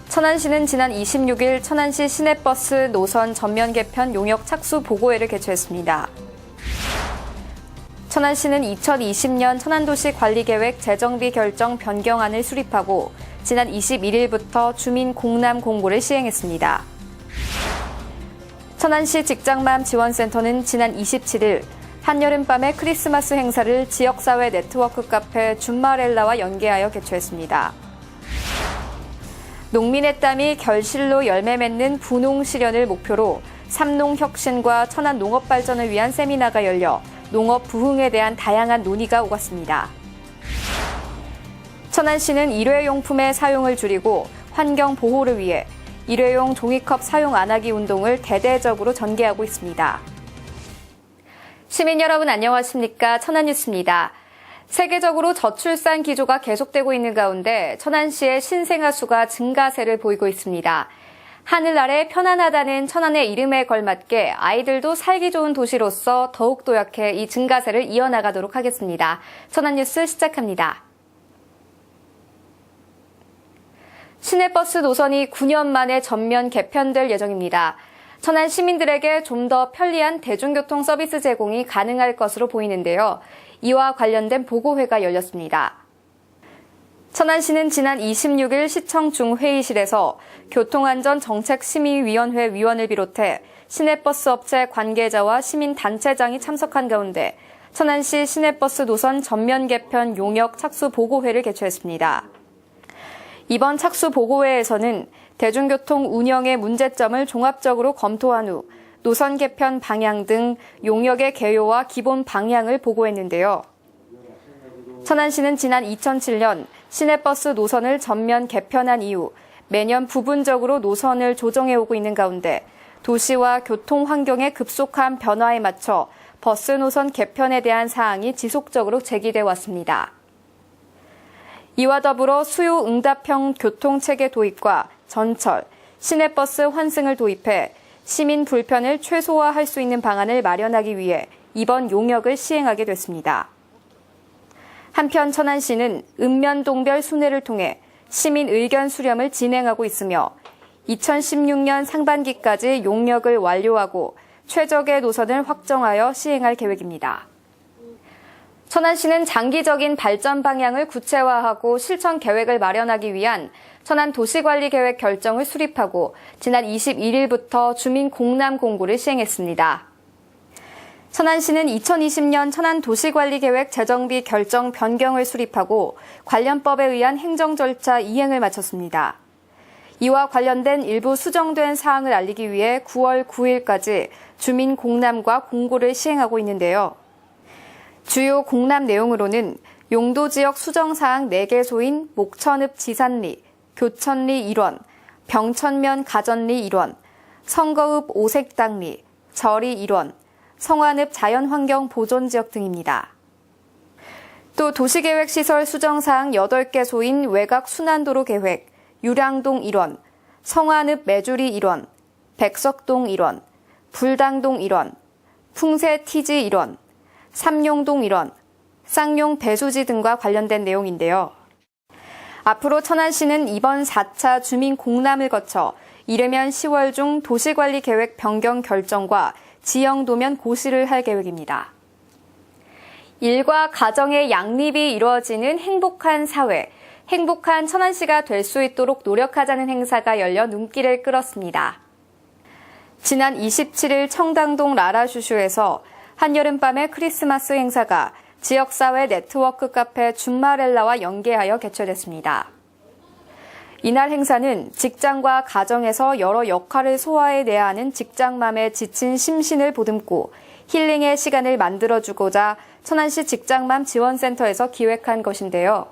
천안시는 지난 26일 천안시 시내버스 노선 전면 개편 용역 착수 보고회를 개최했습니다. 천안시는 2020년 천안도시관리계획 재정비 결정 변경안을 수립하고 지난 21일부터 주민 공람 공고를 시행했습니다. 천안시 직장맘 지원센터는 지난 27일 한여름밤의 크리스마스 행사를 지역사회 네트워크 카페 줌마렐라와 연계하여 개최했습니다. 농민의 땀이 결실로 열매 맺는 부농 실현을 목표로 삼농 혁신과 천안 농업 발전을 위한 세미나가 열려 농업 부흥에 대한 다양한 논의가 오갔습니다. 천안시는 일회용품의 사용을 줄이고 환경 보호를 위해 일회용 종이컵 사용 안 하기 운동을 대대적으로 전개하고 있습니다. 시민 여러분 안녕하십니까? 천안뉴스입니다. 세계적으로 저출산 기조가 계속되고 있는 가운데 천안시의 신생아 수가 증가세를 보이고 있습니다. 하늘 아래 편안하다는 천안의 이름에 걸맞게 아이들도 살기 좋은 도시로서 더욱 도약해 이 증가세를 이어나가도록 하겠습니다. 천안뉴스 시작합니다. 시내버스 노선이 9년 만에 전면 개편될 예정입니다. 천안 시민들에게 좀 더 편리한 대중교통 서비스 제공이 가능할 것으로 보이는데요. 이와 관련된 보고회가 열렸습니다. 천안시는 지난 26일 시청 중회의실에서 교통안전정책심의위원회 위원을 비롯해 시내버스 업체 관계자와 시민단체장이 참석한 가운데 천안시 시내버스 노선 전면 개편 용역 착수 보고회를 개최했습니다. 이번 착수 보고회에서는 대중교통 운영의 문제점을 종합적으로 검토한 후 노선 개편 방향 등 용역의 개요와 기본 방향을 보고했는데요. 천안시는 지난 2007년 시내버스 노선을 전면 개편한 이후 매년 부분적으로 노선을 조정해오고 있는 가운데 도시와 교통 환경의 급속한 변화에 맞춰 버스 노선 개편에 대한 사항이 지속적으로 제기돼 왔습니다. 이와 더불어 수요 응답형 교통체계 도입과 전철, 시내버스 환승을 도입해 시민 불편을 최소화할 수 있는 방안을 마련하기 위해 이번 용역을 시행하게 됐습니다. 한편 천안시는 읍면동별 순회를 통해 시민 의견 수렴을 진행하고 있으며 2016년 상반기까지 용역을 완료하고 최적의 노선을 확정하여 시행할 계획입니다. 천안시는 장기적인 발전 방향을 구체화하고 실천 계획을 마련하기 위한 천안 도시관리계획 결정을 수립하고 지난 21일부터 주민 공람 공고를 시행했습니다. 천안시는 2020년 천안 도시관리계획 재정비 결정 변경을 수립하고 관련법에 의한 행정 절차 이행을 마쳤습니다. 이와 관련된 일부 수정된 사항을 알리기 위해 9월 9일까지 주민 공람과 공고를 시행하고 있는데요. 주요 공람 내용으로는 용도지역 수정사항 4개소인 목천읍 지산리, 교천리 1원, 병천면 가전리 1원, 성거읍 오색당리, 절이 1원, 성안읍 자연환경 보존지역 등입니다. 또 도시계획시설 수정사항 8개소인 외곽 순환도로 계획, 유량동 1원, 성안읍 매주리 1원, 백석동 1원, 불당동 1원, 풍세 티지 1원, 삼룡동 1원, 쌍용 배수지 등과 관련된 내용인데요. 앞으로 천안시는 이번 4차 주민 공람을 거쳐 이르면 10월 중 도시관리계획 변경 결정과 지형도면 고시를 할 계획입니다. 일과 가정의 양립이 이루어지는 행복한 사회, 행복한 천안시가 될 수 있도록 노력하자는 행사가 열려 눈길을 끌었습니다. 지난 27일 청담동 라라슈슈에서 한여름밤의 크리스마스 행사가 지역사회 네트워크 카페 줌마렐라와 연계하여 개최됐습니다. 이날 행사는 직장과 가정에서 여러 역할을 소화해내야 하는 직장맘에 지친 심신을 보듬고 힐링의 시간을 만들어주고자 천안시 직장맘 지원센터에서 기획한 것인데요.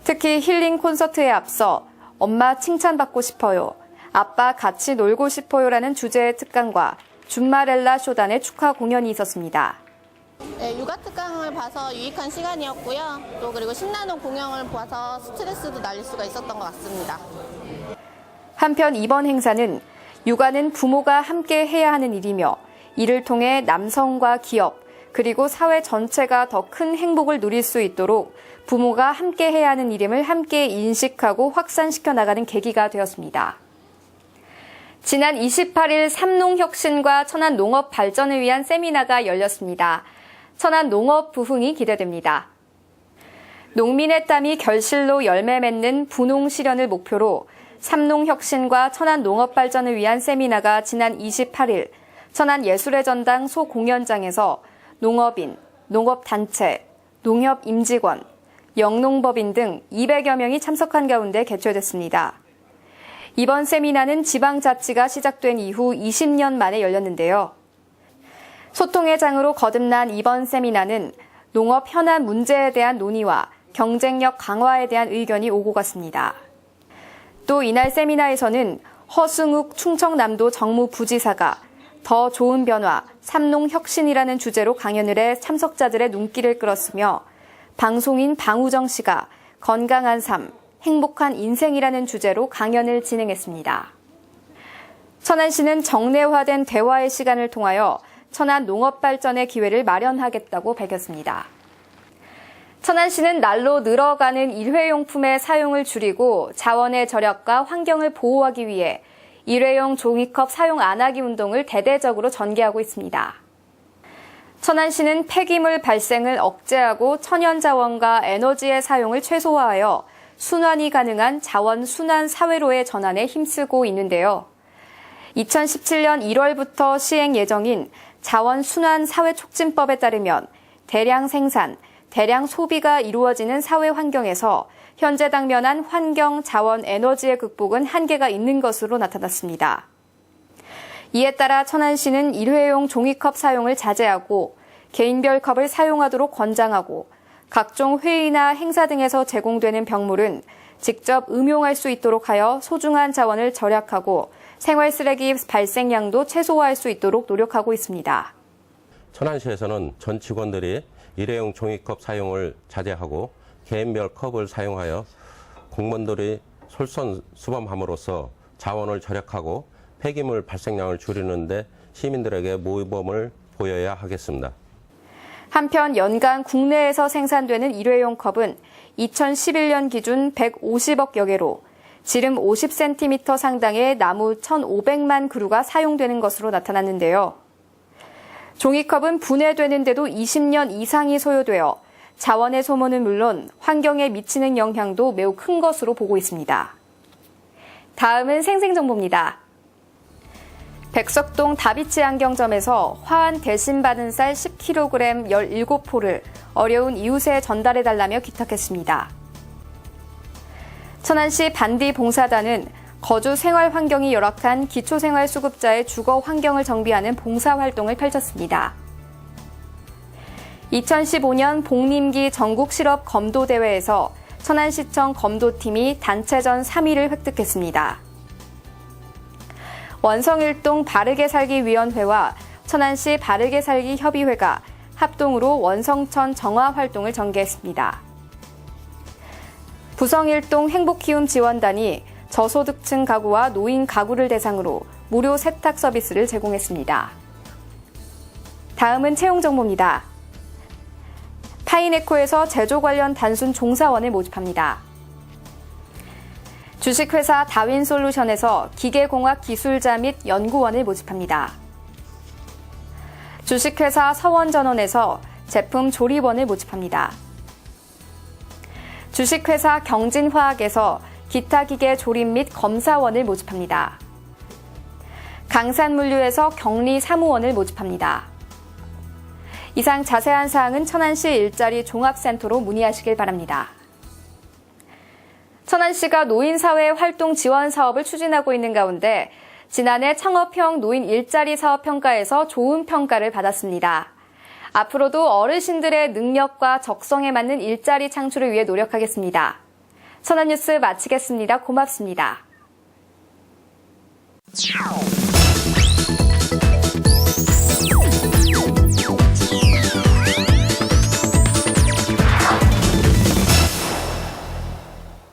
특히 힐링 콘서트에 앞서 엄마 칭찬받고 싶어요, 아빠 같이 놀고 싶어요라는 주제의 특강과 줌마렐라 쇼단의 축하 공연이 있었습니다. 네, 육아 특강을 봐서 유익한 시간이었고요. 또 그리고 신나는 공연을 봐서 스트레스도 날릴 수가 있었던 것 같습니다. 한편 이번 행사는 육아는 부모가 함께 해야 하는 일이며 이를 통해 남성과 기업, 그리고 사회 전체가 더 큰 행복을 누릴 수 있도록 부모가 함께 해야 하는 일임을 함께 인식하고 확산시켜 나가는 계기가 되었습니다. 지난 28일 삼농혁신과 천안 농업 발전을 위한 세미나가 열렸습니다. 천안 농업 부흥이 기대됩니다. 농민의 땀이 결실로 열매 맺는 분홍 실현을 목표로 삼농혁신과 천안 농업 발전을 위한 세미나가 지난 28일 천안 예술의 전당 소공연장에서 농업인, 농업단체, 농협 임직원, 영농법인 등 200여 명이 참석한 가운데 개최됐습니다. 이번 세미나는 지방자치가 시작된 이후 20년 만에 열렸는데요. 소통의 장으로 거듭난 이번 세미나는 농업 현안 문제에 대한 논의와 경쟁력 강화에 대한 의견이 오고 갔습니다. 또 이날 세미나에서는 허승욱 충청남도 정무부지사가 더 좋은 변화, 삼농혁신이라는 주제로 강연을 해 참석자들의 눈길을 끌었으며 방송인 방우정 씨가 건강한 삶, 행복한 인생이라는 주제로 강연을 진행했습니다. 천안시는 정례화된 대화의 시간을 통하여 천안 농업 발전의 기회를 마련하겠다고 밝혔습니다. 천안시는 날로 늘어가는 일회용품의 사용을 줄이고 자원의 절약과 환경을 보호하기 위해 일회용 종이컵 사용 안 하기 운동을 대대적으로 전개하고 있습니다. 천안시는 폐기물 발생을 억제하고 천연자원과 에너지의 사용을 최소화하여 순환이 가능한 자원 순환 사회로의 전환에 힘쓰고 있는데요. 2017년 1월부터 시행 예정인 자원 순환 사회 촉진법에 따르면 대량 생산, 대량 소비가 이루어지는 사회 환경에서 현재 당면한 환경, 자원, 에너지의 극복은 한계가 있는 것으로 나타났습니다. 이에 따라 천안시는 일회용 종이컵 사용을 자제하고 개인별 컵을 사용하도록 권장하고 각종 회의나 행사 등에서 제공되는 병물은 직접 음용할 수 있도록 하여 소중한 자원을 절약하고 생활 쓰레기 발생량도 최소화할 수 있도록 노력하고 있습니다. 천안시에서는 전 직원들이 일회용 종이컵 사용을 자제하고 개인별 컵을 사용하여 공무원들이 솔선수범함으로써 자원을 절약하고 폐기물 발생량을 줄이는 데 시민들에게 모범을 보여야 하겠습니다. 한편 연간 국내에서 생산되는 일회용 컵은 2011년 기준 150억여 개로 지름 50cm 상당의 나무 1,500만 그루가 사용되는 것으로 나타났는데요. 종이컵은 분해되는데도 20년 이상이 소요되어 자원의 소모는 물론 환경에 미치는 영향도 매우 큰 것으로 보고 있습니다. 다음은 생생정보입니다. 백석동 다비치 안경점에서 화환 대신 받은 쌀 10kg 17포를 어려운 이웃에 전달해달라며 기탁했습니다. 천안시 반디봉사단은 거주 생활 환경이 열악한 기초생활수급자의 주거 환경을 정비하는 봉사활동을 펼쳤습니다. 2015년 복림기 전국실업 검도대회에서 천안시청 검도팀이 단체전 3위를 획득했습니다. 원성일동 바르게살기위원회와 천안시 바르게살기 협의회가 합동으로 원성천 정화 활동을 전개했습니다. 부성일동 행복키움지원단이 저소득층 가구와 노인 가구를 대상으로 무료 세탁 서비스를 제공했습니다. 다음은 채용 정보입니다. 파이네코에서 제조 관련 단순 종사원을 모집합니다. 주식회사 다윈솔루션에서 기계공학 기술자 및 연구원을 모집합니다. 주식회사 서원전원에서 제품 조립원을 모집합니다. 주식회사 경진화학에서 기타 기계 조립 및 검사원을 모집합니다. 강산물류에서 격리 사무원을 모집합니다. 이상 자세한 사항은 천안시 일자리 종합센터로 문의하시길 바랍니다. 천안시가 노인사회 활동 지원 사업을 추진하고 있는 가운데 지난해 창업형 노인 일자리 사업 평가에서 좋은 평가를 받았습니다. 앞으로도 어르신들의 능력과 적성에 맞는 일자리 창출을 위해 노력하겠습니다. 천안뉴스 마치겠습니다. 고맙습니다.